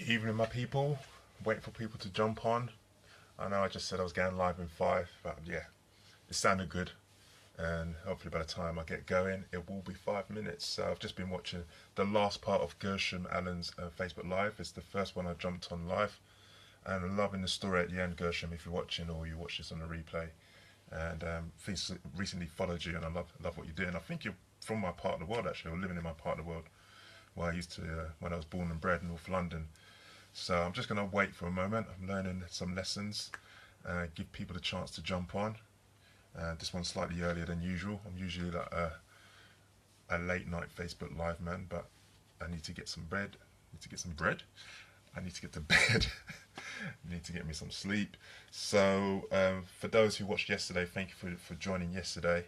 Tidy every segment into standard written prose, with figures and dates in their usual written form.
Evening, my people. Waiting for people to jump on. I know I just said I was going live in 5, but yeah, it sounded good. And hopefully, by the time I get going, it will be 5 minutes. So I've just been watching the last part of Gershom Allen's Facebook Live. It's the first one I jumped on live, and I'm loving the story at the end, Gershom. If you're watching or you watch this on the replay, and recently followed you, and I love what you're doing. I think you're from my part of the world actually, or living in my part of the world, where I used to when I was born and bred in North London. So I'm just going to wait for a moment. I'm learning some lessons, give people the chance to jump on. This one's slightly earlier than usual. I'm usually like a late night Facebook Live man, but I need to get some bread. I need to get some bread. I need to get to bed. I need to get me some sleep. So for those who watched yesterday, thank you for joining yesterday.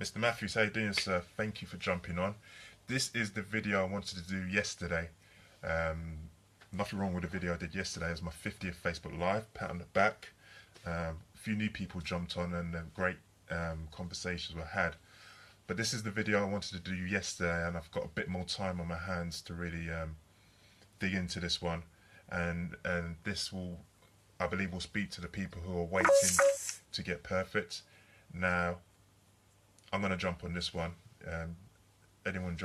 Mr. Matthews, how you doing, sir? Thank you for jumping on. This is the video I wanted to do yesterday. Nothing wrong with the video I did yesterday. It was my 50th Facebook Live, pat on the back. A few new people jumped on and great conversations were had. But this is the video I wanted to do yesterday, and I've got a bit more time on my hands to really dig into this one. And this will, I believe, will speak to the people who are waiting to get perfect. Now, I'm going to jump on this one. Anyone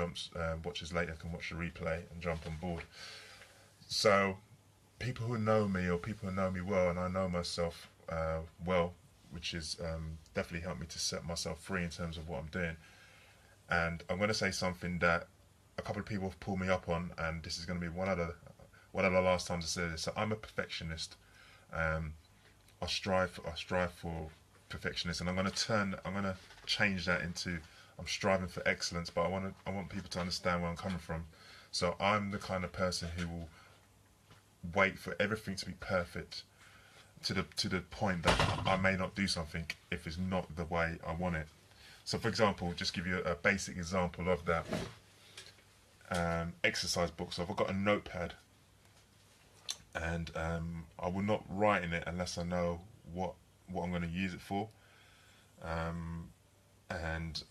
watches later can watch the replay and jump on board. So, people who know me or people who know me well, and I know myself well, which is definitely helped me to set myself free in terms of what I'm doing. And I'm going to say something that a couple of people have pulled me up on, and this is going to be one of the last times I say this. So I'm a perfectionist. I strive for perfectionist, and I'm going to change that into I'm striving for excellence. But I want people to understand where I'm coming from. So I'm the kind of person who will wait for everything to be perfect to the point that I may not do something if it's not the way I want it. So for example, just give you a basic example of that. Exercise book. So I've got a notepad, and I will not write in it unless I know what I'm going to use it for. And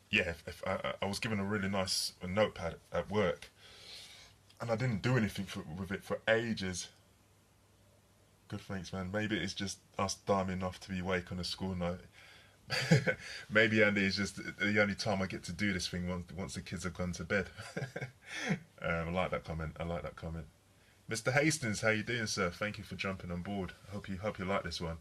yeah, if I was given a really nice notepad at work, and I didn't do anything with it for ages. Good, thanks, man. Maybe it's just us diming off to be awake on a school night. Maybe, Andy, is just the only time I get to do this thing once the kids have gone to bed. I like that comment. I like that comment. Mr. Hastings, how you doing, sir? Thank you for jumping on board. Hope you like this one.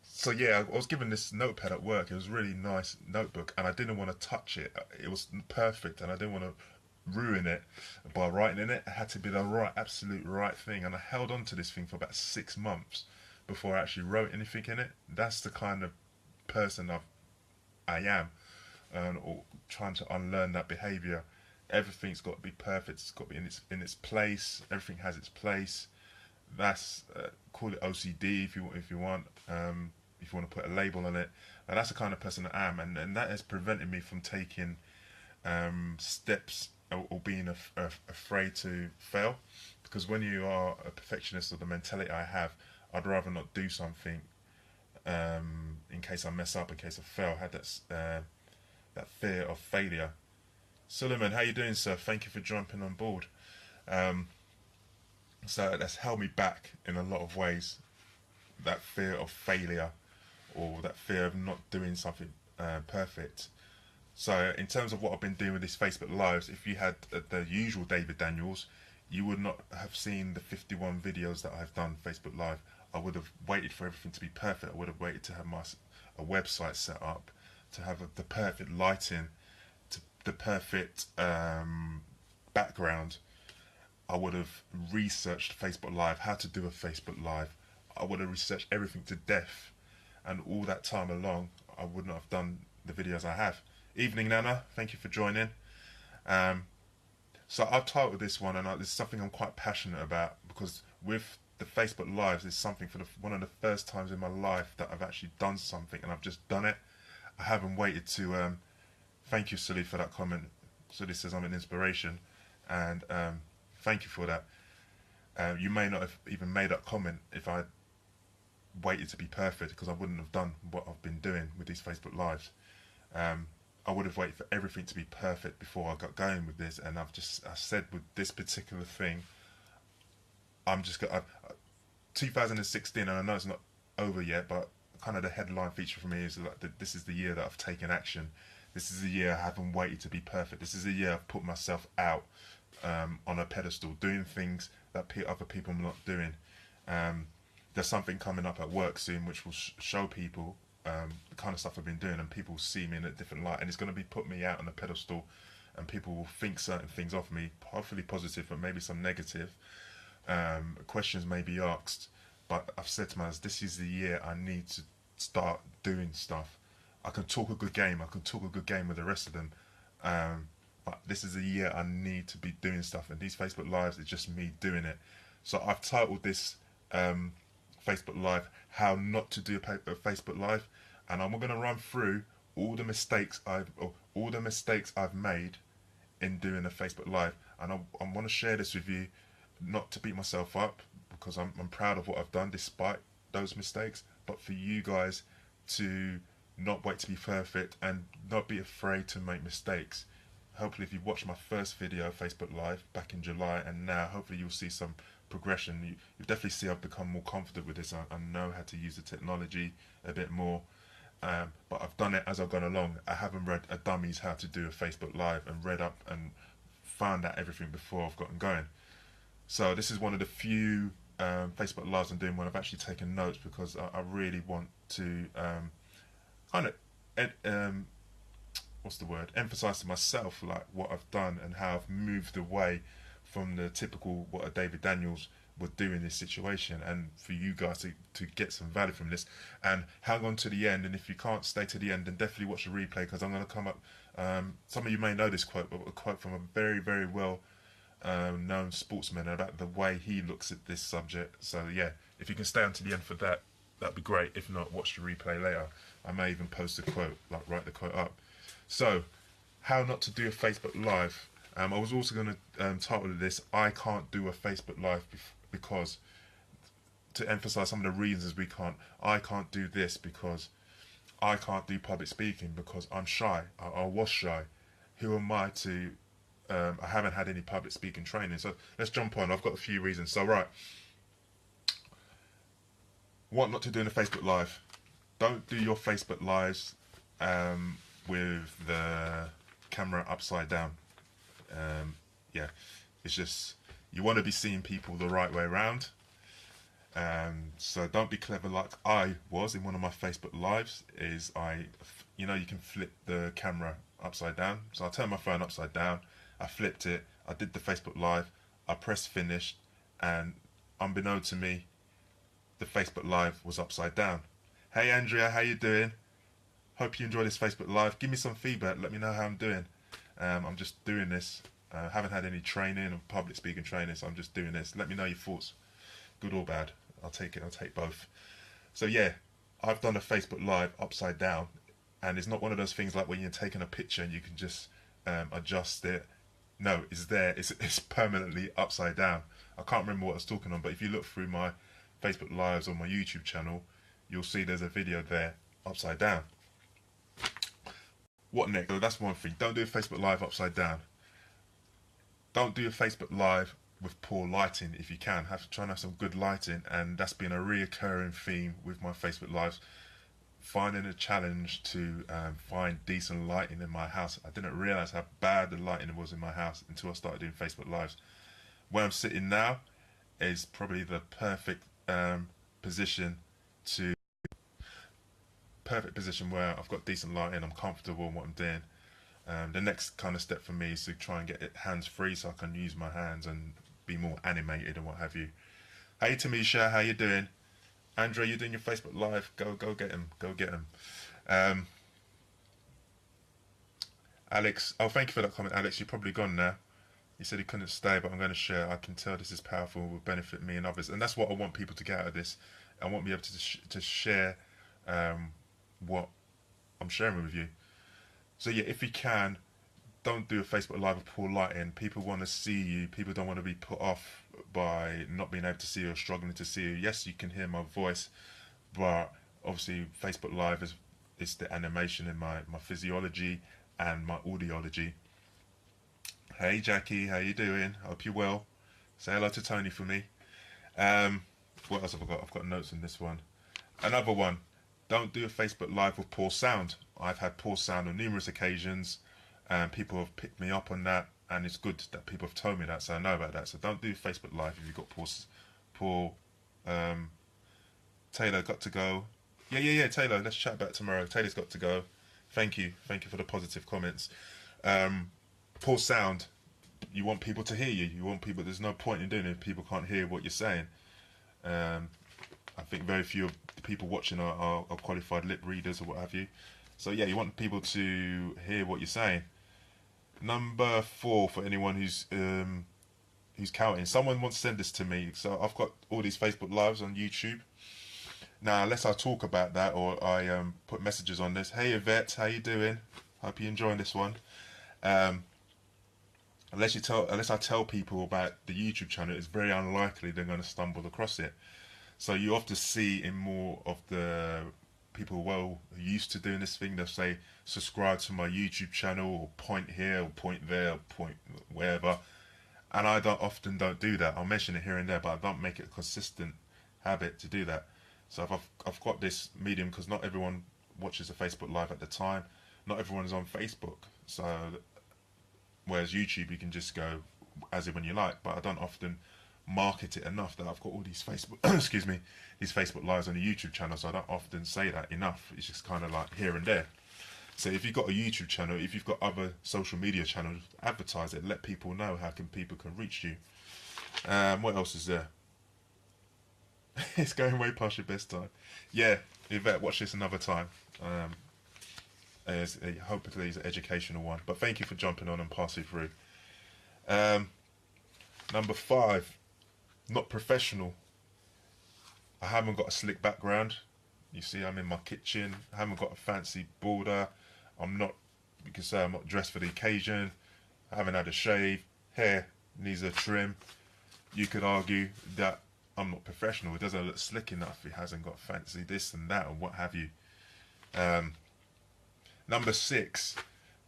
So yeah, I was given this notepad at work. It was a really nice notebook, and I didn't want to touch it. It was perfect, and I didn't want to ruin it by writing in it. It had to be the absolute right thing, and I held on to this thing for about 6 months before I actually wrote anything in it. That's the kind of person I am, or trying to unlearn that behaviour. Everything's got to be perfect. It's got to be in its place. Everything has its place. That's call it OCD if you want. If you want to put a label on it, and that's the kind of person I am, and that has prevented me from taking steps or being afraid to fail. Because when you are a perfectionist, or the mentality I have, I'd rather not do something in case I mess up, in case I fail. I had that fear of failure. Suleiman, how you doing, sir? Thank you for jumping on board. So that's held me back in a lot of ways. That fear of failure, or that fear of not doing something perfect. So in terms of what I've been doing with these Facebook Lives, if you had the usual David Daniels, you would not have seen the 51 videos that I've done Facebook Live. I would have waited for everything to be perfect. I would have waited to have a website set up, to have the perfect lighting, the perfect background. I would have researched Facebook Live, how to do a Facebook Live. I would have researched everything to death, and all that time along, I wouldn't have done the videos I have. Evening, Nana. Thank you for joining. So I've titled this one, and it's something I'm quite passionate about, because with the Facebook Lives, it's something for one of the first times in my life that I've actually done something, and I've just done it. I haven't waited to. Thank you, Sully, for that comment. Sully says I'm an inspiration, and thank you for that. You may not have even made that comment if I waited to be perfect, because I wouldn't have done what I've been doing with these Facebook Lives. I would have waited for everything to be perfect before I got going with this, and I said with this particular thing, I'm just going. 2016, and I know it's not over yet, but kind of the headline feature for me is like this is the year that I've taken action. This is the year I haven't waited to be perfect. This is the year I've put myself out on a pedestal, doing things that other people are not doing. There's something coming up at work soon which will show people the kind of stuff I've been doing, and people see me in a different light, and it's going to be put me out on a pedestal, and people will think certain things of me, hopefully positive, but maybe some negative. Questions may be asked, but I've said to myself, this is the year I need to start doing stuff. I can talk a good game, with the rest of them, but this is the year I need to be doing stuff, and these Facebook Lives is just me doing it. So I've titled this Facebook Live, How Not to Do a Facebook Live, and I'm going to run through all the mistakes I've made in doing a Facebook Live, and I want to share this with you, not to beat myself up, because I'm proud of what I've done despite those mistakes, but for you guys to not wait to be perfect and not be afraid to make mistakes. Hopefully if you've watched my first video Facebook Live back in July, and now hopefully you'll see some progression. You definitely see I've become more confident with this. I know how to use the technology a bit more, but I've done it as I've gone along. I haven't read a dummies how to do a Facebook Live and read up and found out everything before I've gotten going. So this is one of the few Facebook Lives I'm doing when I've actually taken notes, because I really want to emphasize to myself like what I've done and how I've moved away from the typical what a David Daniels would do in this situation, and for you guys to get some value from this, and hang on to the end. And if you can't stay to the end, then definitely watch the replay, because I'm going to come up, some of you may know this quote, but a quote from a very, very well known sportsman about the way he looks at this subject. So yeah, if you can stay on to the end for that, that'd be great. If not, watch the replay later. I may even post a quote, like write the quote up. So, how not to do a Facebook Live. I was also going to title this, I can't do a Facebook Live because, to emphasize some of the reasons I can't do this because I can't do public speaking because I'm shy. I was shy. Who am I to, I haven't had any public speaking training. So let's jump on. I've got a few reasons. So right, what not to do in a Facebook Live. Don't do your Facebook Lives with the camera upside down. Yeah, it's just, you want to be seeing people the right way around. So don't be clever like I was in one of my Facebook Lives. You can flip the camera upside down. So I turned my phone upside down, I flipped it, I did the Facebook Live, I pressed finish, and unbeknown to me, the Facebook Live was upside down. Hey Andrea, how you doing? Hope you enjoy this Facebook Live. Give me some feedback, let me know how I'm doing. I'm just doing this. I haven't had any training or public speaking training, so I'm just doing this. Let me know your thoughts, good or bad. I'll take it, I'll take both. So yeah, I've done a Facebook Live upside down, and it's not one of those things like when you're taking a picture and you can just adjust it. No, it's there, it's permanently upside down. I can't remember what I was talking on, but if you look through my Facebook Lives on my YouTube channel, you'll see there's a video there upside down. What next? So that's one thing. Don't do a Facebook Live upside down. Don't do a Facebook Live with poor lighting if you can. Try and have some good lighting, and that's been a reoccurring theme with my Facebook Lives. Finding a challenge to find decent lighting in my house. I didn't realise how bad the lighting was in my house until I started doing Facebook Lives. Where I'm sitting now is probably the perfect position where I've got decent lighting, I'm comfortable in what I'm doing. The next kind of step for me is to try and get it hands-free so I can use my hands and be more animated and what have you. Hey Tamisha, how you doing? Andrea, you doing your Facebook Live? Go get him. Go get him. Alex, oh, thank you for that comment, Alex. You're probably gone now. He said he couldn't stay, but I'm going to share. I can tell this is powerful, will benefit me and others. And that's what I want people to get out of this. I want to be able to share what I'm sharing with you. So yeah, if you can, don't do a Facebook Live with poor lighting. People want to see you. People don't want to be put off by not being able to see you or struggling to see you. Yes, you can hear my voice, but obviously Facebook Live is the animation in my physiology, and my audiology. Hey Jackie, how you doing? Hope you're well. Say hello to Tony for me. What else have I got? I've got notes in this one. Another one. Don't do a Facebook Live with poor sound. I've had poor sound on numerous occasions, and people have picked me up on that, and it's good that people have told me that, so I know about that. So don't do Facebook Live if you've got poor. Taylor got to go. Yeah. Taylor, let's chat about tomorrow. Taylor's got to go. Thank you for the positive comments. Poor sound. You want people to hear you. You want people. There's no point in doing it if people can't hear what you're saying. I think very few of the people watching are qualified lip readers or what have you. So yeah, you want people to hear what you're saying. Number 4 for anyone who's counting. Someone once sent this to me. So I've got all these Facebook Lives on YouTube. Now, unless I talk about that or I put messages on this. Hey Yvette, how you doing? Hope you're enjoying this one. Unless I tell people about the YouTube channel, it's very unlikely they're going to stumble across it. So you often see in more of the people who used to doing this thing, they'll say subscribe to my YouTube channel or point here or point there or point wherever, and I often don't do that. I'll mention it here and there, but I don't make it a consistent habit to do that. So if I've got this medium, because not everyone watches a Facebook Live at the time, not everyone's on Facebook, so whereas YouTube you can just go as and when you like, but I don't often market it enough that I've got all these Facebook these Facebook Lives on the YouTube channel, so I don't often say that enough. It's just kind of like here and there. So if you've got a YouTube channel, if you've got other social media channels, advertise it, let people know how people can reach you. What else is there? It's going way past your best time. Yeah, Yvette, watch this another time. Hopefully it's an educational one, but thank you for jumping on and passing through. Number 5, not professional. I haven't got a slick background. You see, I'm in my kitchen. I haven't got a fancy border. You can say I'm not dressed for the occasion. I haven't had a shave. Hair needs a trim. You could argue that I'm not professional. It doesn't look slick enough. It hasn't got fancy this and that and what have you. Number 6.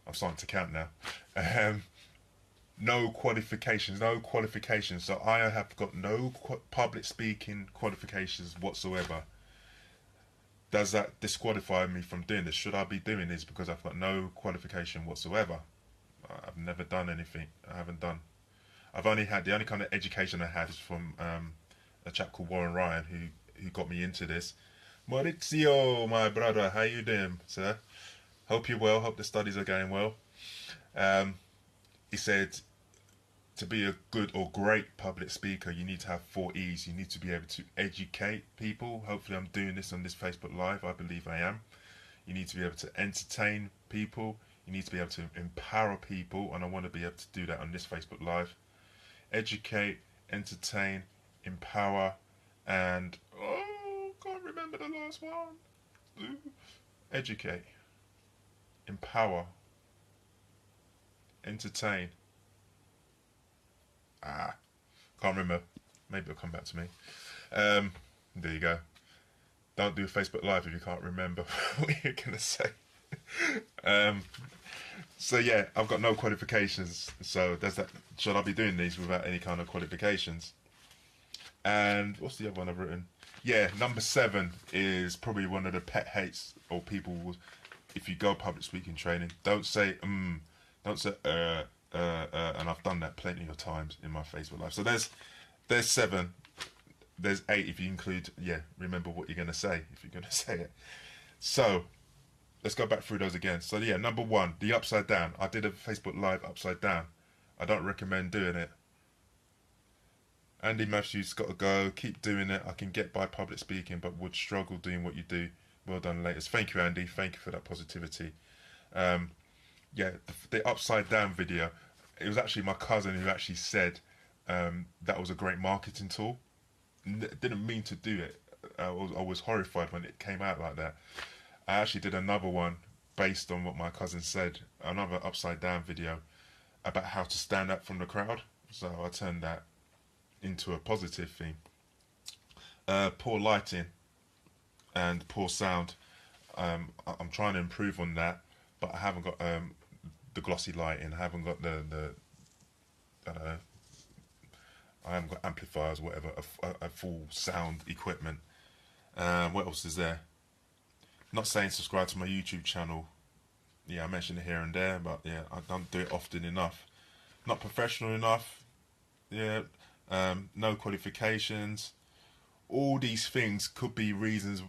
I'm starting to count now. No qualifications. So I have got no public speaking qualifications whatsoever. Does that disqualify me from doing this? Should I be doing this because I've got no qualification whatsoever? I've never done anything. I've only had, the only kind of education I had is from a chap called Warren Ryan who got me into this. Maurizio, my brother, how you doing, sir? Hope you're well. Hope the studies are going well. He said to be a good or great public speaker, you need to have 4 E's. You need to be able to educate people. Hopefully I'm doing this on this Facebook Live. I believe I am. You need to be able to entertain people. You need to be able to empower people, and I want to be able to do that on this Facebook Live. Educate, entertain, empower, and can't remember the last one. Educate, empower, entertain. Can't remember. Maybe it'll come back to me. There you go. Don't do a Facebook Live if you can't remember what you're gonna say. So yeah, I've got no qualifications. So does that? Should I be doing these without any kind of qualifications? And what's the other one I've written? Yeah, number 7 is probably one of the pet hates or people will, if you go public speaking training, don't say don't say and I've done that plenty of times in my Facebook Live. So there's 7, there's 8 if you include, remember what you're going to say if you're going to say it. So let's go back through those again. So yeah, number 1, the upside down. I did a Facebook Live upside down. I don't recommend doing it. Andy Matthews, got to go. Keep doing it. I can get by public speaking, but would struggle doing what you do. Well done, latest. Thank you, Andy. Thank you for that positivity. Yeah, the upside down video. It was actually my cousin who actually said that was a great marketing tool. Didn't mean to do it. I was horrified when it came out like that. I actually did another one based on what my cousin said, another upside down video about how to stand up from the crowd. So I turned that into a positive thing. Poor lighting and poor sound. I'm trying to improve on that, but I haven't got the glossy lighting. I haven't got the I don't know. I haven't got amplifiers, whatever, a full sound equipment. What else is there? Not saying subscribe to my YouTube channel. Yeah, I mention it here and there, but yeah, I don't do it often enough. Not professional enough. Yeah, no qualifications. All these things could be reasons.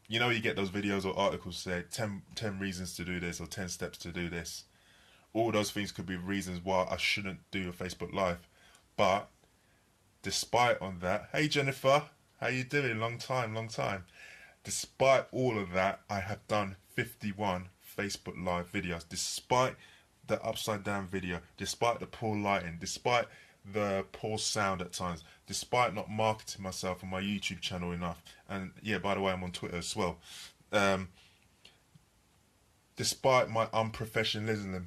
You know, you get those videos or articles say 10 reasons to do this or 10 steps to do this. All those things could be reasons why I shouldn't do a Facebook Live. But despite on that, hey Jennifer, how you doing? Long time, long time. Despite all of that, I have done 51 Facebook Live videos. Despite the upside down video, despite the poor lighting, despite the poor sound at times, despite not marketing myself on my YouTube channel enough. And yeah, by the way, I'm on Twitter as well. Despite my unprofessionalism,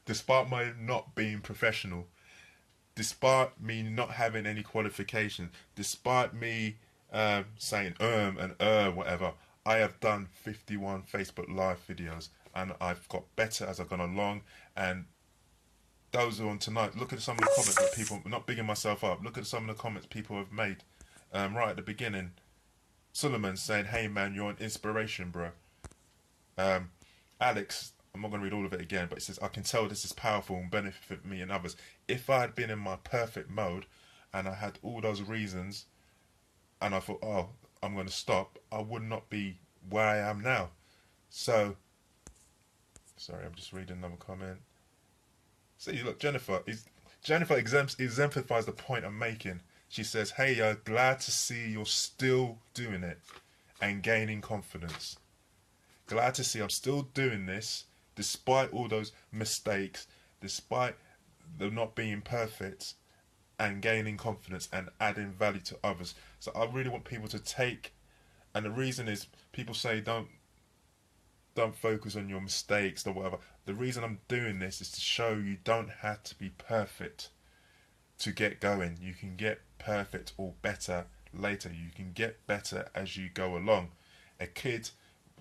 despite my not being professional, despite me not having any qualifications, despite me saying and whatever, I have done 51 Facebook Live videos, and I've got better as I've gone along. And those are on tonight. Look at some of the comments that people, not bigging myself up, look at some of the comments people have made right at the beginning. Suleiman saying, hey man, you're an inspiration, bro. Alex, I'm not going to read all of it again, but it says, I can tell this is powerful and benefit me and others. If I had been in my perfect mode and I had all those reasons and I thought, oh, I'm going to stop, I would not be where I am now. So, sorry, I'm just reading another comment. See, look, Jennifer exemplifies the point I'm making. She says, hey, glad to see you're still doing it and gaining confidence. Glad to see I'm still doing this despite all those mistakes, despite the not being perfect, and gaining confidence and adding value to others. So I really want people to take, and the reason is people say don't focus on your mistakes or whatever. The reason I'm doing this is to show you don't have to be perfect to get going. You can get perfect or better later. You can get better as you go along. A kid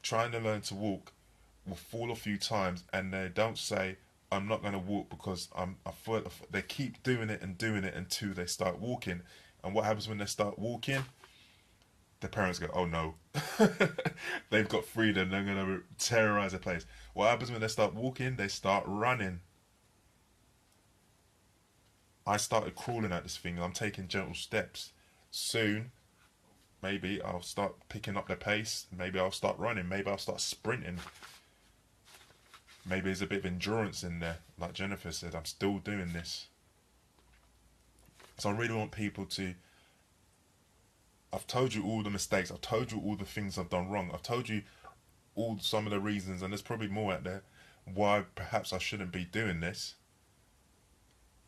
trying to learn to walk will fall a few times and they don't say, I'm not going to walk because they keep doing it until they start walking. And what happens when they start walking? The parents go, oh no, they've got freedom, they're going to terrorize the place. What happens when they start walking? They start running. I started crawling at this thing. I'm taking gentle steps. Soon, maybe I'll start picking up the pace. Maybe I'll start running. Maybe I'll start sprinting. Maybe there's a bit of endurance in there. Like Jennifer said, I'm still doing this. So I really want people to... I've told you all the mistakes. I've told you all the things I've done wrong. I've told you all some of the reasons, and there's probably more out there, why perhaps I shouldn't be doing this.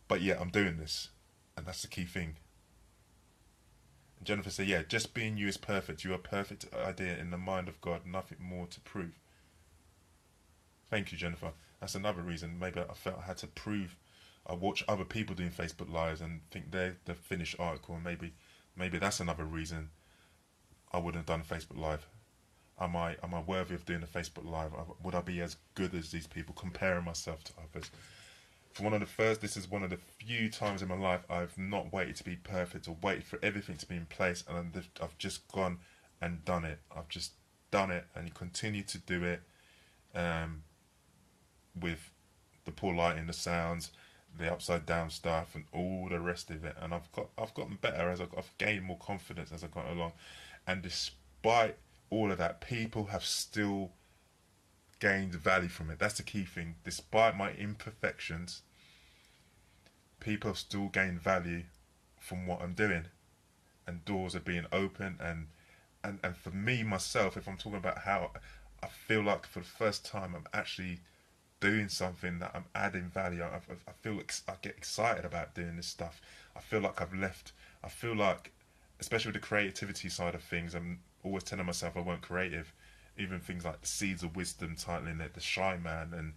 But yeah, I'm doing this. And that's the key thing. And Jennifer said, yeah, just being you is perfect. You are a perfect idea in the mind of God. Nothing more to prove. Thank you, Jennifer. That's another reason. Maybe I felt I had to prove. I watch other people doing Facebook Lives and think they're the finished article. And maybe that's another reason I wouldn't have done a Facebook Live. Am I worthy of doing a Facebook Live? Would I be as good as these people, comparing myself to others? This is one of the few times in my life I've not waited to be perfect or waited for everything to be in place, and I've just gone and done it. I've just done it and continue to do it with the poor lighting, the sounds, the upside down stuff and all the rest of it. And I've gotten better as I've gained more confidence as I've gone along. And despite all of that, people have still gained value from it. That's the key thing. Despite my imperfections, people have still gained value from what I'm doing, and doors are being opened. And for me myself, if I'm talking about how I feel like for the first time I'm actually doing something that I'm adding value, I get excited about doing this stuff. I feel like I feel like, especially with the creativity side of things, I'm always telling myself I weren't creative. Even things like the Seeds of Wisdom, titling it The Shy Man, and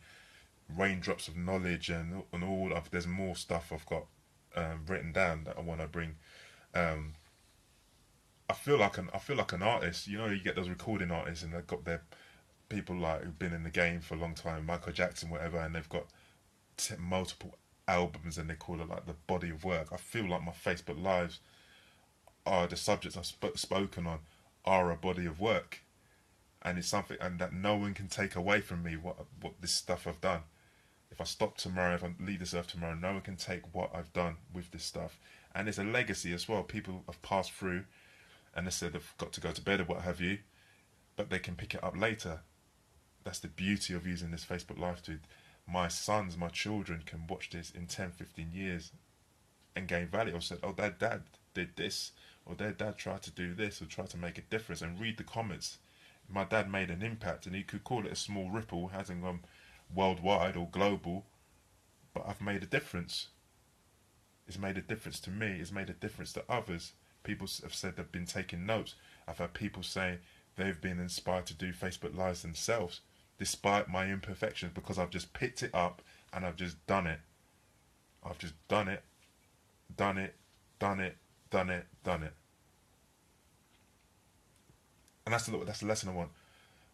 Raindrops of Knowledge, and all of, there's more stuff I've got written down that I want to bring. I feel like an artist. You know, you get those recording artists and they've got their people like who've been in the game for a long time, Michael Jackson, whatever, and they've got multiple albums and they call it like the body of work. I feel like my Facebook lives are the subjects I've spoken on are a body of work, and it's something and that no one can take away from me what this stuff I've done. If I stop tomorrow, if I leave this earth tomorrow, no one can take what I've done with this stuff. And it's a legacy as well. People have passed through and they said they've got to go to bed or what have you, but they can pick it up later. That's the beauty of using this Facebook Live, dude. My sons, my children can watch this in 10, 15 years and gain value. Or said, oh, their dad did this, or their dad tried to do this, or tried to make a difference, and read the comments. My dad made an impact, and he could call it a small ripple, hasn't gone worldwide or global, but I've made a difference. It's made a difference to me. It's made a difference to others. People have said they've been taking notes. I've had people say they've been inspired to do Facebook Lives themselves, despite my imperfections, because I've just picked it up and I've just done it. I've just done it, done it, done it, done it, done it. And that's the lesson I want.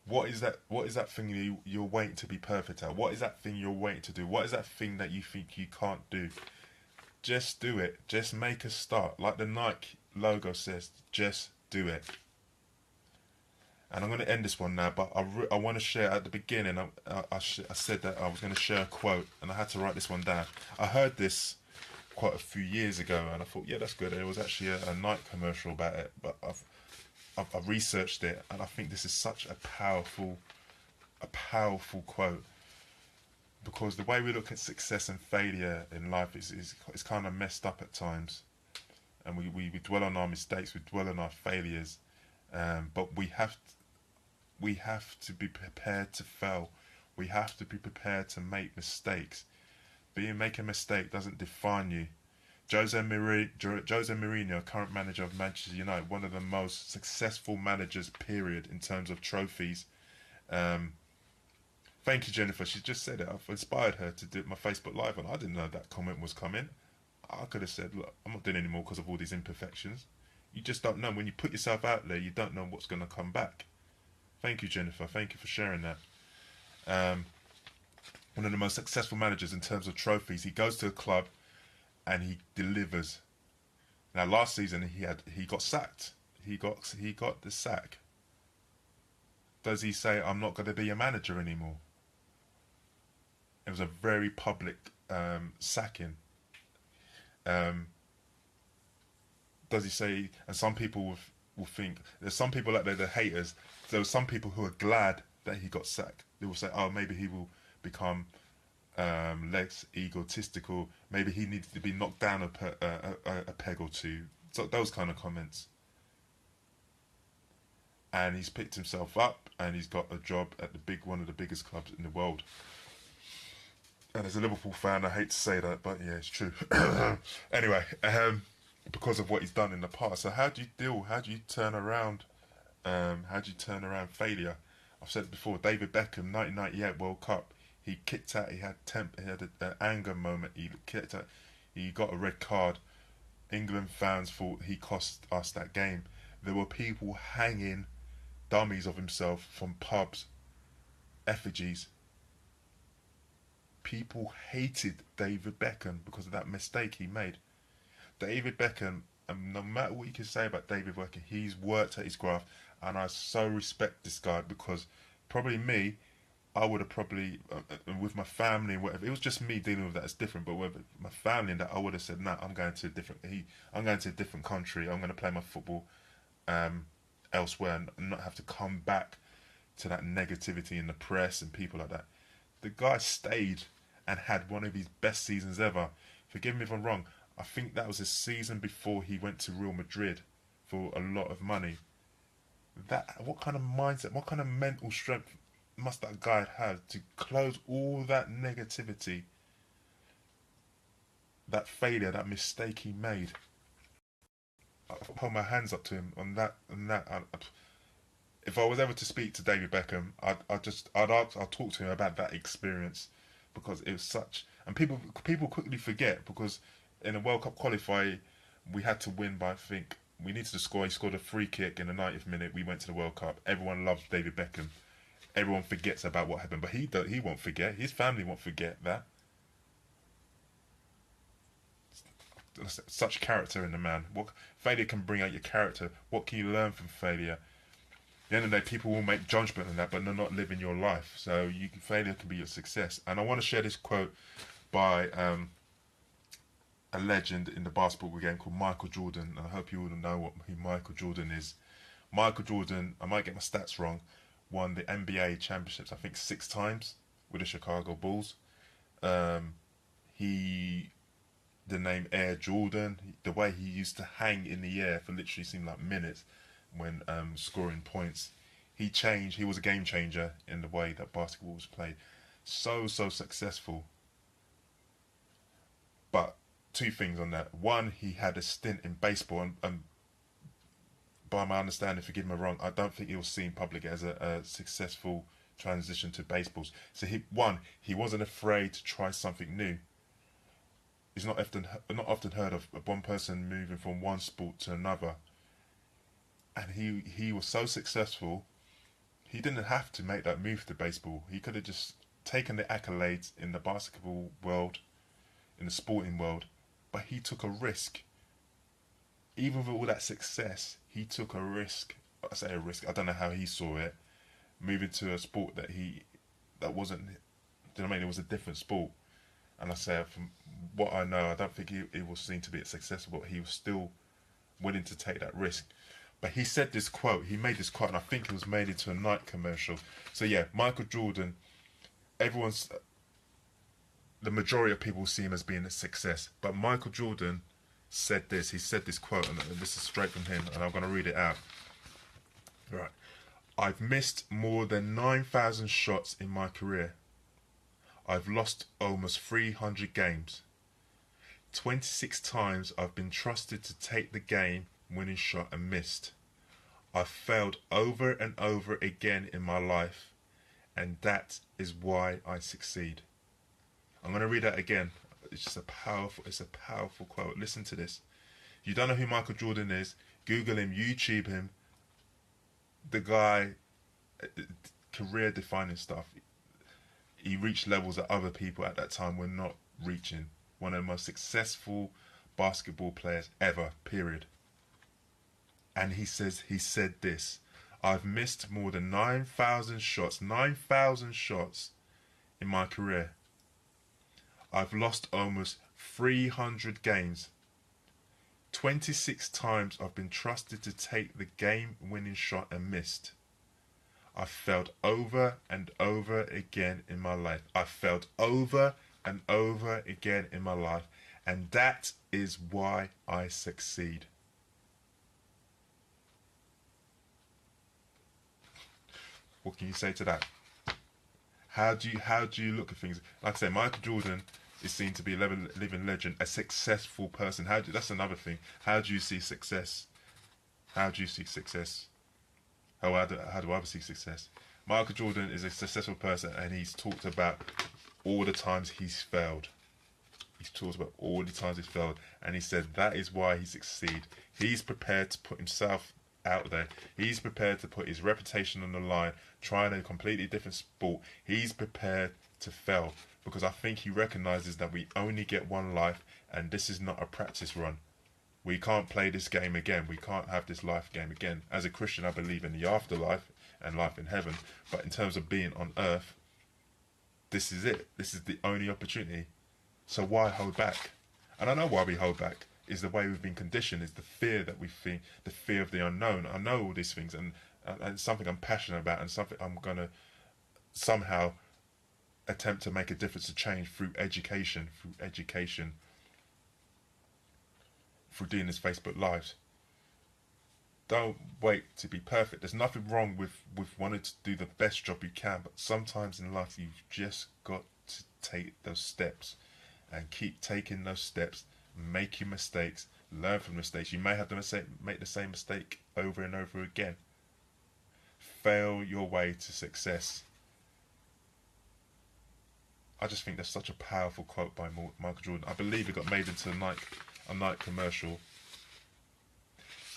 What is that thing you're waiting to be perfect at? What is that thing you're waiting to do? What is that thing that you think you can't do? Just do it. Just make a start. Like the Nike logo says, just do it. And I'm going to end this one now, but I want to share at the beginning. I said that I was going to share a quote, and I had to write this one down. I heard this quite a few years ago, and I thought, yeah, that's good. There was actually a Nike commercial about it, but I've researched it, and I think this is such a powerful quote, because the way we look at success and failure in life is kind of messed up at times, and we dwell on our mistakes, we dwell on our failures, but we have to be prepared to fail. We have to be prepared to make mistakes. Make a mistake doesn't define you. Jose Mourinho, current manager of Manchester United, one of the most successful managers, period, in terms of trophies. Thank you, Jennifer. She just said it. I've inspired her to do my Facebook Live, and I didn't know that comment was coming. I could have said, look, I'm not doing it anymore because of all these imperfections. You just don't know. When you put yourself out there, you don't know what's going to come back. Thank you, Jennifer. Thank you for sharing that. One of the most successful managers in terms of trophies. He goes to a club and he delivers. Now, last season he got sacked. He got the sack. Does he say, I'm not going to be a manager anymore? It was a very public sacking. Does he say, and some people will think, there's some people out there, the haters, there were some people who are glad that he got sacked. They will say, oh, maybe he will become less egotistical, maybe he needs to be knocked down a peg or two. So those kind of comments. And he's picked himself up, and he's got a job at one of the biggest clubs in the world. And as a Liverpool fan, I hate to say that, but yeah, it's true. Anyway, because of what he's done in the past. So how do you turn around failure? I've said it before, David Beckham, 1998 World Cup, he kicked out, he had an anger moment, he kicked out, he got a red card. England fans thought he cost us that game. There were people hanging dummies of himself from pubs, effigies. People hated David Beckham because of that mistake he made. David Beckham, and no matter what you can say about David Beckham, he's worked at his craft, and I so respect this guy, because probably me, I would have probably, with my family and whatever, it was just me dealing with that, it's different, but with my family and that, I would have said, nah, I'm going to a different country, I'm going to play my football elsewhere and not have to come back to that negativity in the press and people like that. The guy stayed and had one of his best seasons ever. Forgive me if I'm wrong, I think that was a season before he went to Real Madrid for a lot of money. What kind of mindset, what kind of mental strength must that guy have to close all that negativity, that failure, that mistake he made? I put my hands up to him on that. If I was ever to speak to David Beckham, I'll talk to him about that experience, because it was such. And people quickly forget, because in a World Cup qualifier, we had to win by, I think, we needed to score. He scored a free kick in the 90th minute. We went to the World Cup. Everyone loved David Beckham. everyone forgets about what happened, but he won't forget. His family won't forget that. Such character in the man. What failure can bring out your character. What can you learn from failure? At the end of the day, people will make judgment on that, but they're not living your life. So failure can be your success. And I want to share this quote by a legend in the basketball game called Michael Jordan. And I hope you all know who Michael Jordan is. Michael Jordan, I might get my stats wrong, won the NBA championships, I think 6 times with the Chicago Bulls. The name Air Jordan, the way he used to hang in the air for literally seemed like minutes when scoring points. He changed, he was a game changer in the way that basketball was played. So successful. But 2 things on that. One, he had a stint in baseball, and by my understanding, forgive me wrong, I don't think he was seen public as a successful transition to baseballs. So he wasn't afraid to try something new. It's not often heard of one person moving from one sport to another. And he was so successful, he didn't have to make that move to baseball. He could have just taken the accolades in the basketball world, in the sporting world, but he took a risk. Even with all that success, he took a risk. I say a risk, I don't know how he saw it, moving to a sport that wasn't, do you know what I mean? It was a different sport. And I say, from what I know, I don't think he was seen to be successful, but he was still willing to take that risk. But he said this quote, he made this quote, and I think it was made into a Nike commercial. So yeah, Michael Jordan, the majority of people see him as being a success. But Michael Jordan said this, he said this quote, and this is straight from him, and I'm going to read it out. Right. I've missed more than 9,000 shots in my career. I've lost almost 300 games. 26 times I've been trusted to take the game-winning shot and missed. I've failed over and over again in my life, and that is why I succeed. I'm going to read that again. It's a powerful quote. Listen to this. If you don't know who Michael Jordan is, Google him, YouTube him. The guy, career-defining stuff. He reached levels that other people at that time were not reaching. One of the most successful basketball players ever, period. And he said this, I've missed more than 9,000 shots in my career. I've lost almost 300 games. 26 times I've been trusted to take the game-winning shot and missed. I've failed over and over again in my life. I've failed over and over again in my life. And that is why I succeed. What can you say to that? How do you look at things? Like I say, Michael Jordan is seen to be a living legend, a successful person. That's another thing. How do you see success? How do you see success? How do others see success? Michael Jordan is a successful person, and he's talked about all the times he's failed. He's talked about all the times he's failed, and he said that is why he succeeds. He's prepared to put himself out there. He's prepared to put his reputation on the line, trying a completely different sport. He's prepared to fail because I think he recognises that we only get one life, and this is not a practice run. We can't play this game again. We can't have this life game again. As a Christian, I believe in the afterlife and life in heaven. But in terms of being on earth, this is it. This is the only opportunity. So why hold back? And I know why we hold back. Is the way we've been conditioned. Is the fear that we feel. The fear of the unknown. I know all these things, and it's something I'm passionate about, and something I'm going to somehow attempt to make a difference to change through education. Through doing this Facebook Lives. Don't wait to be perfect. There's nothing wrong with wanting to do the best job you can, but sometimes in life you've just got to take those steps and keep taking those steps, making mistakes, learn from mistakes. You may have to make the same mistake over and over again. Fail your way to success. I just think that's such a powerful quote by Michael Jordan. I believe it got made into a Nike commercial.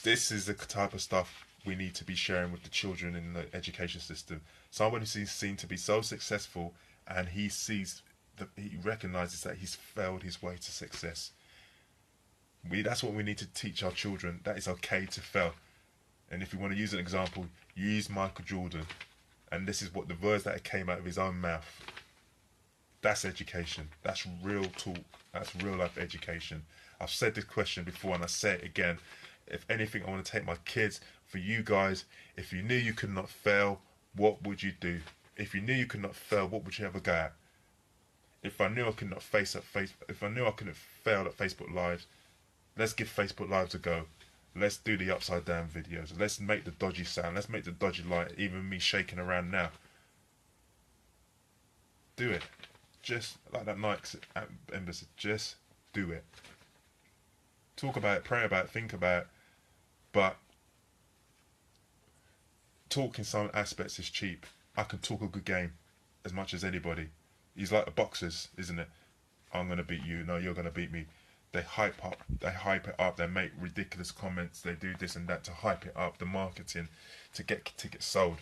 This is the type of stuff we need to be sharing with the children in the education system. Someone who's seen to be so successful, and he sees that he recognizes that he's failed his way to success. That's what we need to teach our children. That it's okay to fail. And if you want to use an example, use Michael Jordan. And this is what the words that came out of his own mouth. That's education. That's real talk. That's real life education. I've said this question before and I say it again. If anything, I want to take my kids, for you guys, if you knew you could not fail, what would you do? If you knew you could not fail, what would you ever go at? If I knew I could not if I knew I couldn't fail at Facebook Lives, let's give Facebook Lives a go. Let's do the upside down videos. Let's make the dodgy sound. Let's make the dodgy light. Even me shaking around now. Do it. Just like that Nike embassy. Just do it. Talk about it, pray about it, think about it. But talk in some aspects is cheap. I can talk a good game as much as anybody. He's like the boxers, isn't it? I'm going to beat you. No, you're going to beat me. They hype it up, they make ridiculous comments, they do this and that to hype it up, the marketing, to get tickets sold.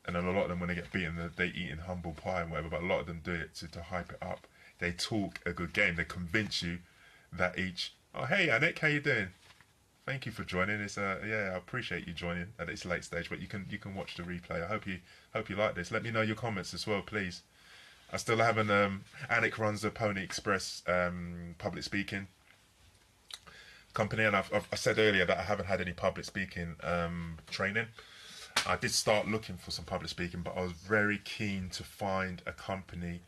And then a lot of them, when they get beaten, they eat in humble pie and whatever, but a lot of them do it to hype it up. They talk a good game, they convince you that oh hey Anik, how you doing? Thank you for joining. It's yeah, I appreciate you joining at this late stage, but you can watch the replay. I hope you like this. Let me know your comments as well, please. I still haven't. Anik runs the Pony Express public speaking company, and I said earlier that I haven't had any public speaking training. I did start looking for some public speaking, but I was very keen to find a company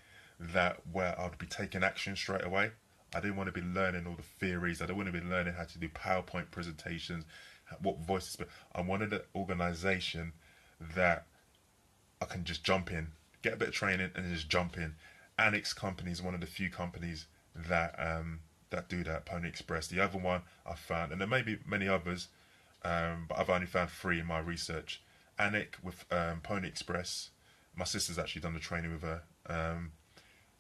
where I'd be taking action straight away. I didn't want to be learning all the theories. I didn't want to be learning how to do PowerPoint presentations, what voices. I wanted an organisation that I can just jump in, get a bit of training, and just jump in. Anik's company is one of the few companies that do that. Pony Express. The other one I found, and there may be many others, but I've only found 3 in my research. Anik with Pony Express. My sister's actually done the training with her.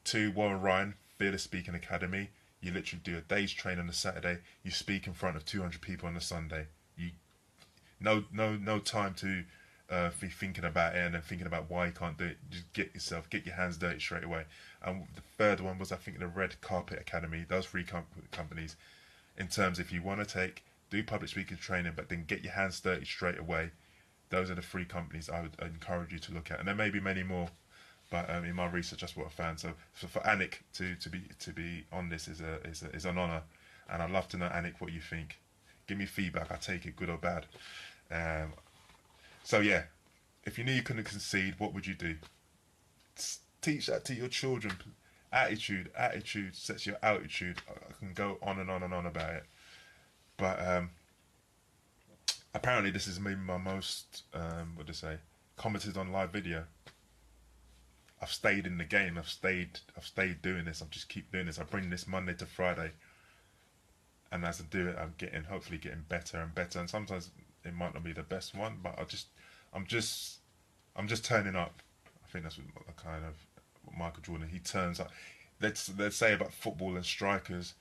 2, Warren Ryan, Fearless Speaking Academy. You literally do a day's training on a Saturday. You speak in front of 200 people on a Sunday. No time to be thinking about it and then thinking about why you can't do it. Just get your hands dirty straight away. And the third one was, I think, the Red Carpet Academy. Those 3 companies, in terms if you want to do public speaking training, but then get your hands dirty straight away. Those are the 3 companies I would encourage you to look at, and there may be many more. But in my research, that's what I found. So for Anik to be on this is an honour, and I'd love to know, Anik, what you think. Give me feedback. I take it, good or bad. So yeah, if you knew you couldn't concede, what would you do? Teach that to your children. Attitude sets your altitude. I can go on and on and on about it. But apparently this is maybe my most commented on live video. I've stayed in the game. I've stayed doing this. I just keep doing this. I bring this Monday to Friday, and as I do it, I'm hopefully getting better and better. And sometimes it might not be the best one, but I'm just turning up. I think that's what kind of Michael Jordan. He turns up. Let's say about football and strikers.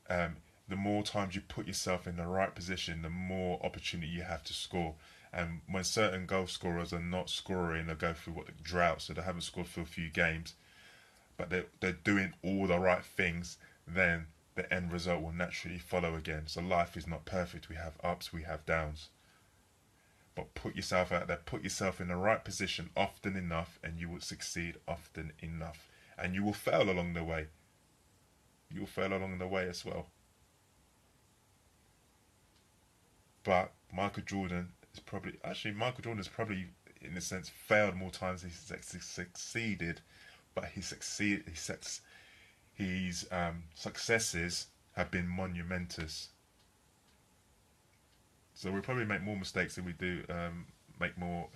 The more times you put yourself in the right position, the more opportunity you have to score. And when certain goal scorers are not scoring, they go through drought, so they haven't scored for a few games, but they're doing all the right things, then the end result will naturally follow again. So life is not perfect. We have ups, we have downs. But put yourself out there, put yourself in the right position often enough, and you will succeed often enough. And you will fail along the way. You will fail along the way as well. But Michael Jordan has probably, in a sense, failed more times than he's succeeded, but his successes have been monumentous. So we'll probably make more mistakes than we do make more.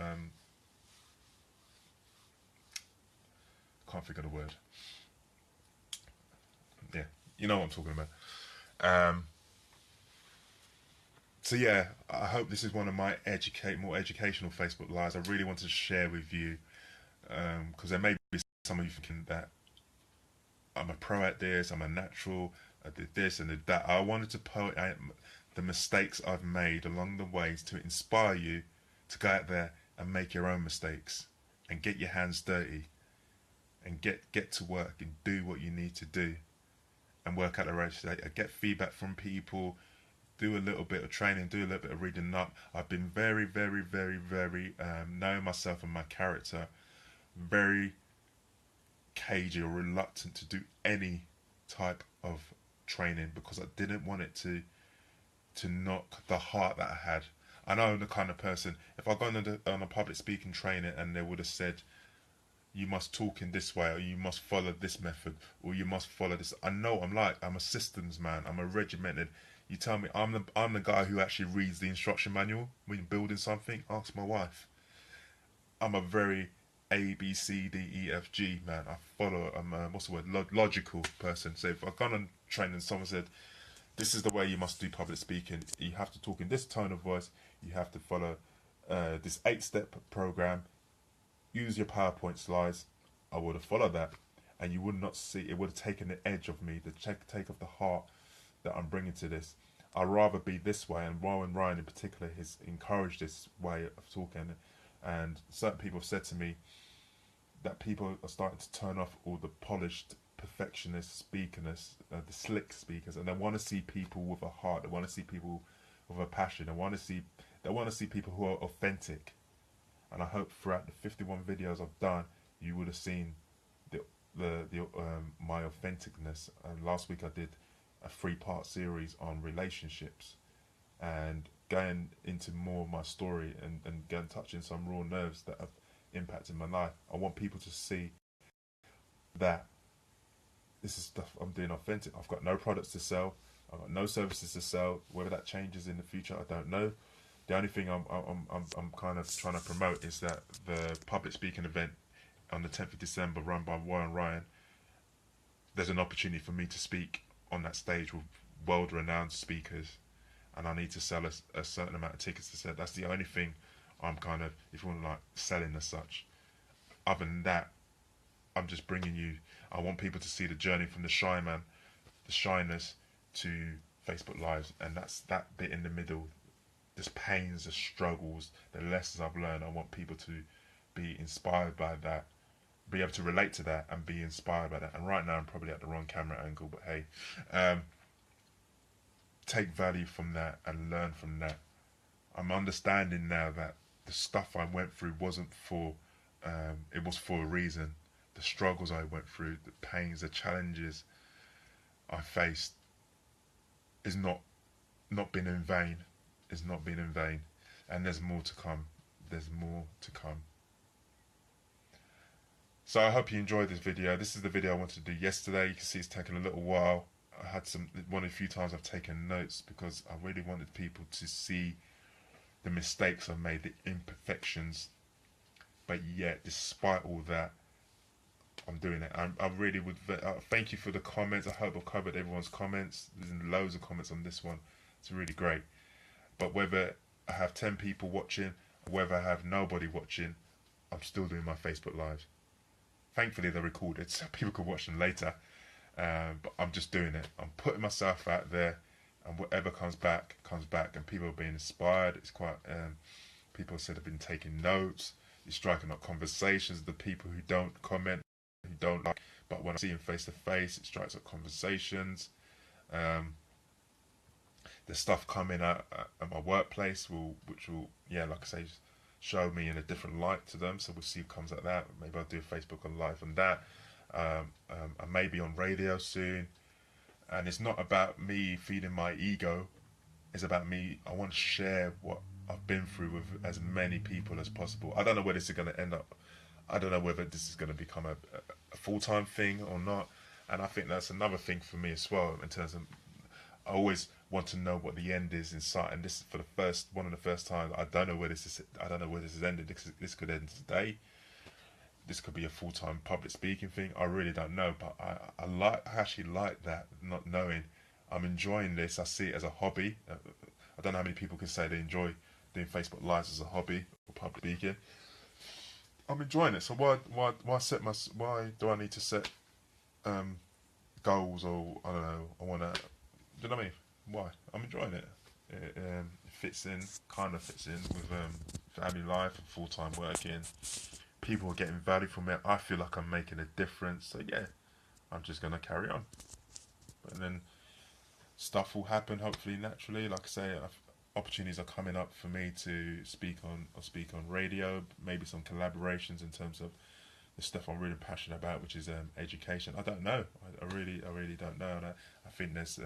Can't think of the word. Yeah, you know what I'm talking about. So yeah, I hope this is one of my more educational Facebook Lives. I really wanted to share with you, because there may be some of you thinking that I'm a pro at this, I'm a natural, I did this and did that. I wanted to the mistakes I've made along the ways to inspire you to go out there and make your own mistakes and get your hands dirty and get to work and do what you need to do and work out the race. Get feedback from people, do a little bit of training, do a little bit of reading up. I've been very, very, very, very knowing myself and my character, very cagey or reluctant to do any type of training because I didn't want it to knock the heart that I had. I know I'm the kind of person, if I'd gone on a public speaking training and they would have said, you must talk in this way, or you must follow this method, or you must follow this. I know I'm a systems man. I'm a regimented. You tell me I'm the guy who actually reads the instruction manual when you're building something. Ask my wife. I'm a very A, B, C, D, E, F, G man. I follow. I'm a, what's the word? Logical person. So if I've gone on training, someone said, this is the way you must do public speaking. You have to talk in this tone of voice. You have to follow this 8-step program. Use your PowerPoint slides. I would have followed that, and you would not see. It would have taken the edge of me, the take of the heart that I'm bringing to this. I'd rather be this way, and Ryan in particular has encouraged this way of talking, and certain people have said to me that people are starting to turn off all the polished perfectionist speakers, the slick speakers, and they want to see people with a heart. They want to see people with a passion. They want to see people who are authentic. And I hope throughout the 51 videos I've done, you would have seen my authenticness. And last week I did a 3-part series on relationships and going into more of my story and going touching some raw nerves that have impacted my life. I want people to see that this is stuff I'm doing authentic. I've got no products to sell. I've got no services to sell. Whether that changes in the future, I don't know. The only thing I'm kind of trying to promote is that the public speaking event on the 10th of December run by Warren Ryan, there's an opportunity for me to speak on that stage with world-renowned speakers, and I need to sell a certain amount of tickets to sell. That's the only thing I'm kind of, if you want to like, selling as such. Other than that, I'm just bringing you, I want people to see the journey from the shy man, the shyness, to Facebook Lives, and that's that bit in the middle. There's pains, the struggles, the lessons I've learned. I want people to be inspired by that, be able to relate to that and be inspired by that. And right now I'm probably at the wrong camera angle, but hey, take value from that and learn from that. I'm understanding now that the stuff I went through wasn't for, it was for a reason. The struggles I went through, the pains, the challenges I faced is not been in vain. It's not been in vain, and there's more to come. There's more to come. So I hope you enjoyed this video. This is the video I wanted to do yesterday. You can see it's taken a little while. I had one of the few times I've taken notes because I really wanted people to see the mistakes I've made, the imperfections. But yet, despite all that, I'm doing it. I really would thank you for the comments. I hope I've covered everyone's comments. There's loads of comments on this one. It's really great. But whether I have 10 people watching, or whether I have nobody watching, I'm still doing my Facebook Lives. Thankfully they're recorded so people can watch them later. But I'm just doing it. I'm putting myself out there, and whatever comes back, and people are being inspired. It's quite, people said they've been taking notes. You're striking up conversations. The people who don't comment, who don't like, but when I see them face to face, it strikes up conversations. There's stuff coming at my workplace which will, yeah, like I say, show me in a different light to them. So we'll see what comes at that. Maybe I'll do a Facebook Live on that. I may be on radio soon. And it's not about me feeding my ego. It's about me. I want to share what I've been through with as many people as possible. I don't know where this is going to end up. I don't know whether this is going to become a full-time thing or not. And I think that's another thing for me as well, in terms of, I always want to know what the end is in sight, and this is for one of the first times. I don't know where this is. I don't know where this is ended. This could end today. This could be a full-time public speaking thing. I really don't know, but I actually like that, not knowing. I'm enjoying this. I see it as a hobby. I don't know how many people can say they enjoy doing Facebook Lives as a hobby or public speaking. I'm enjoying it. So why do I need to set goals, or I don't know, I want to, do you know what I mean? Why? I'm enjoying it. it fits in, kind of fits in with family life and full-time working. People are getting value from it. I feel like I'm making a difference. So yeah, I'm just gonna carry on. And then stuff will happen hopefully naturally. Like I say, opportunities are coming up for me to speak on radio. Maybe some collaborations in terms of the stuff I'm really passionate about, which is education. I don't know. I really don't know. And I think there's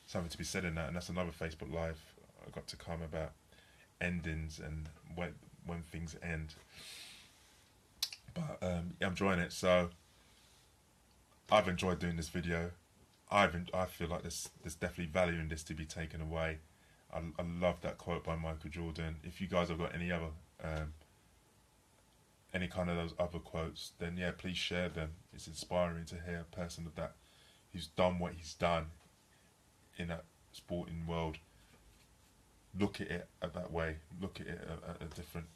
something to be said in that. And that's another Facebook Live I got to come about endings and when things end. But yeah, I'm enjoying it. So I've enjoyed doing this video. I feel like there's definitely value in this to be taken away. I love that quote by Michael Jordan. If you guys have got any other any kind of those other quotes, then yeah, please share them. It's inspiring to hear a person of that who's done what he's done in that sporting world look at it that way. Look at it at a different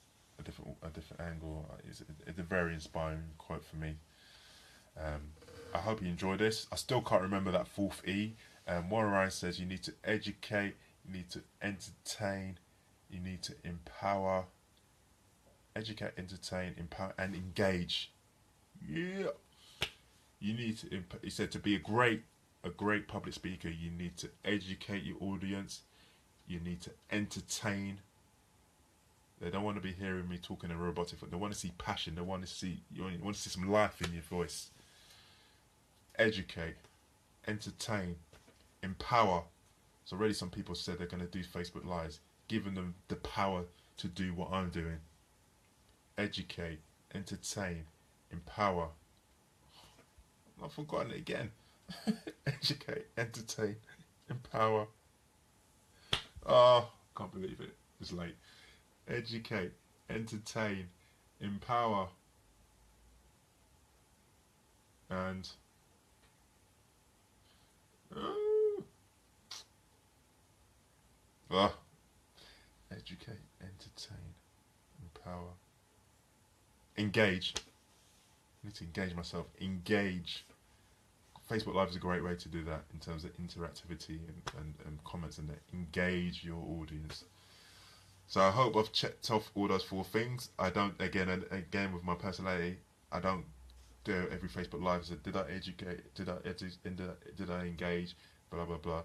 angle. It's a very inspiring quote for me. I hope you enjoy this. I still can't remember that fourth E. Warren Ryan says you need to educate, you need to entertain, you need to empower. Educate, entertain, empower, and engage. Yeah. You need to. He said to be a great public speaker, you need to educate your audience. You need to entertain. They don't want to be hearing me talking in robotic. They want to see passion. They want to see some life in your voice. Educate, entertain, empower. So already some people said they're going to do Facebook Lives, giving them the power to do what I'm doing. Educate, entertain, empower. I've forgotten it again. Educate, entertain, empower. Oh, can't believe it. It's late. Educate, entertain, empower, and educate, entertain, empower, engage. I need to engage myself. Engage. Facebook Live is a great way to do that in terms of interactivity and comments and that. Engage your audience. So I hope I've checked off all those four things. I don't, again with my personality, I don't do every Facebook Live. So did I educate? Did I engage? Blah blah blah.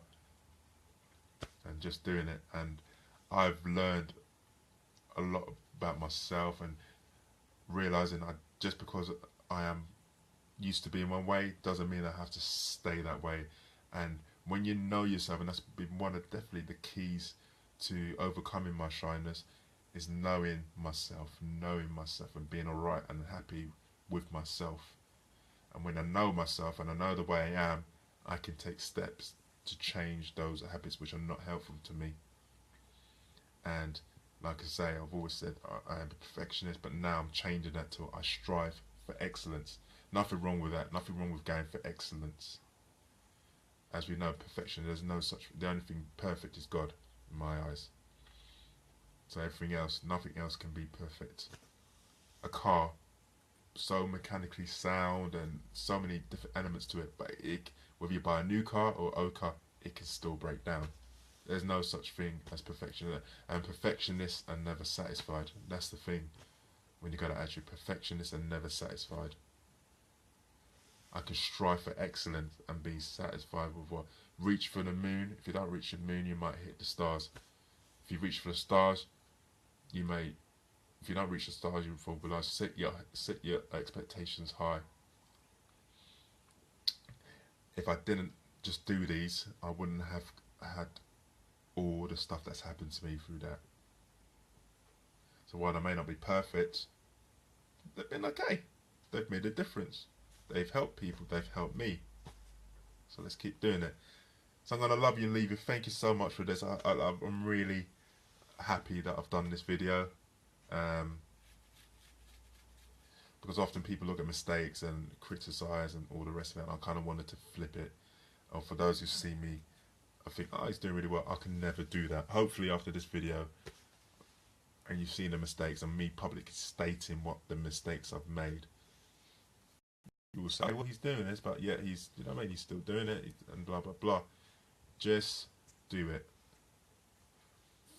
And just doing it. And I've learned a lot about myself and realizing just because I am used to being one way doesn't mean I have to stay that way. And when you know yourself, and that's been one of definitely the keys to overcoming my shyness, is knowing myself and being alright and happy with myself. And when I know myself and I know the way I am, I can take steps to change those habits which are not helpful to me. And like I say, I've always said I am a perfectionist, but now I'm changing that to I strive for excellence. Nothing wrong with that. Nothing wrong with going for excellence. As we know, perfection, there's no such. The only thing perfect is God, in my eyes. So everything else, nothing else can be perfect. A car, so mechanically sound and so many different elements to it, but whether you buy a new car or old car, it can still break down. There's no such thing as perfection, and perfectionists are never satisfied. That's the thing. When you got to actually, perfectionists are never satisfied. I can strive for excellence and be satisfied with what. Reach for the moon. If you don't reach the moon, you might hit the stars. If you reach for the stars, you may. If you don't reach the stars, you fall below. Set your expectations high. If I didn't just do these, I wouldn't have had all the stuff that's happened to me through that. So while they may not be perfect, they've been okay. They've made a difference. They've helped people. They've helped me. So let's keep doing it. So I'm going to love you and leave you. Thank you so much for this. I'm really happy that I've done this video. Because often people look at mistakes and criticise and all the rest of it. And I kind of wanted to flip it. Or for those who see me, I think, oh, he's doing really well. I can never do that. Hopefully after this video, and you've seen the mistakes and me publicly stating what the mistakes I've made, you will say, well, he's doing this, but yet he's, you know what I mean, he's still doing it, and blah, blah, blah. Just do it.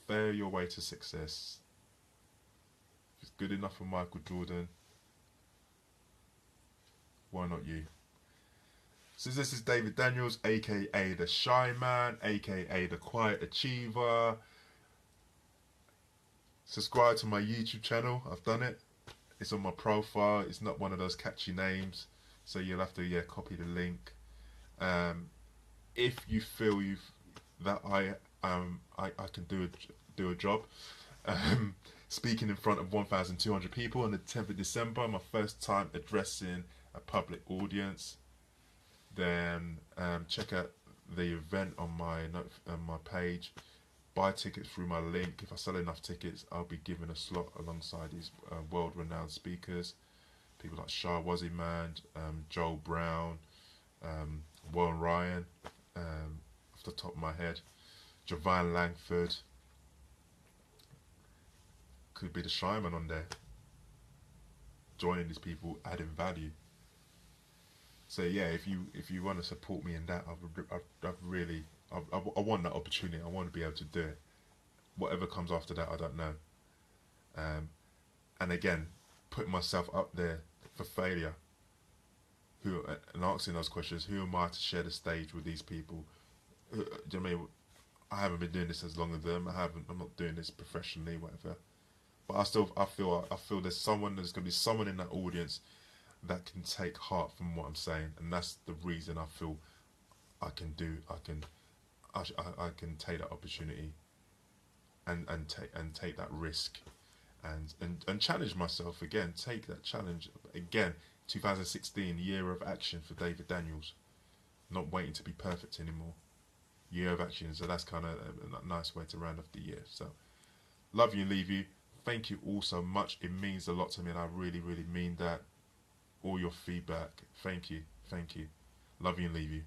they're your way to success. If it's good enough for Michael Jordan, why not you? So this is David Daniels, aka the Shy Man, aka the Quiet Achiever. Subscribe to my YouTube channel. I've done it. It's on my profile. It's not one of those catchy names, so you'll have to copy the link. If you feel that I can do a job, speaking in front of 1,200 people on the 10th of December, my first time addressing a public audience, then check out the event on my page. Buy tickets through my link. If I sell enough tickets, I'll be given a slot alongside these world-renowned speakers, people like Shah Waziman, Joel Brown, Warren Ryan, off the top of my head, Javine Langford. Could be the Shy Man on there. Joining these people, adding value. So yeah, if you want to support me in that, I want that opportunity. I want to be able to do it. Whatever comes after that, I don't know. And again, putting myself up there for failure. And asking those questions. Who am I to share the stage with these people? Do you know what I mean? I haven't been doing this as long as them. I'm not doing this professionally, whatever. But I feel there's going to be someone in that audience that can take heart from what I'm saying, and that's the reason I feel I can take that opportunity and take that risk and challenge myself again. Take that challenge again. 2016, year of action for David Daniels. Not waiting to be perfect anymore. Year of action. So that's kind of a nice way to round off the year. So love you and leave you. Thank you all so much. It means a lot to me, and I really, really mean that. All your feedback. Thank you. Thank you. Love you and leave you.